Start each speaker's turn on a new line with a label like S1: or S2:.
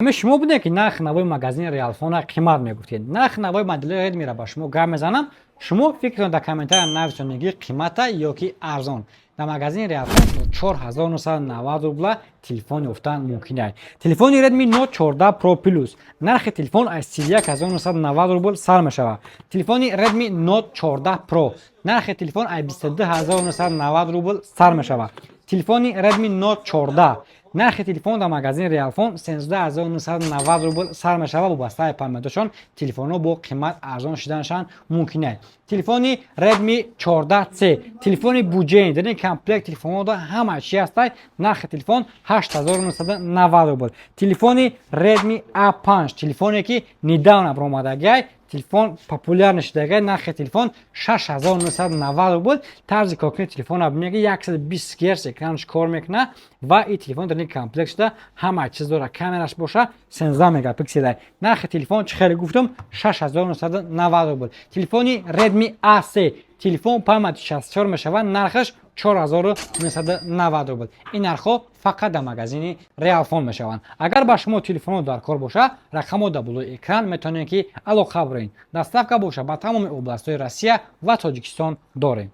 S1: همه شما بوده که نرخ نوای مغازین ریالفون قیمت میگفتید. نرخ نوای مدل ردمی را با شما گپ میزنم. شما فکرتون در کامنتر نوشتین میگی قیمت یا که ارزان. در مغازین ریالفون 4990 روبل تلفن گفتن ممکنه. تلفن ردمی نوت 14 پرو پلوس نرخ تلفن از 31990 روبل سر میشود. تلفن ردمی نوت 14 پرو نرخ تلفن از 22990 روبل سر میشود. تلفن ردمی نوت 14 نرخ تلفن در مغازین ریالفون 13990 روبل سر میشود. وابسته پرمتشان تلفن ها با قیمت ارزان شدنشان ممکنه. تلفن ردمی 14 C تلفن بودجه در این کامپلکت تلفن ها همه چی هست. نرخ تلفن 8990 روبل. تلفن ردمی A5 تلفنی که نیدان برآمدگی تلفن پاپولار نشده نرخ تلفن 6990 روبل. طرز کارکردن تلفن میگه 120 هرتز اکرانش کار میکنه و این تلفن در این کامپلکس ده همه چیز داره. کامراش باشه 16 مگاپیکسل. نرخ تلفن چه خیلی گفتم 6990 روبل. تلفن ردمی A3 تلفن پامت 64 میشود نرخش 4990 روبل. این نرخ فقط در مغازین ریالفون میشوند. اگر با شما تلفن در کار باشه رقم در بالای اکران میتونید که علاقه برین. دستافка باشه با تمام областهای روسیه و تاجیکستان داریم.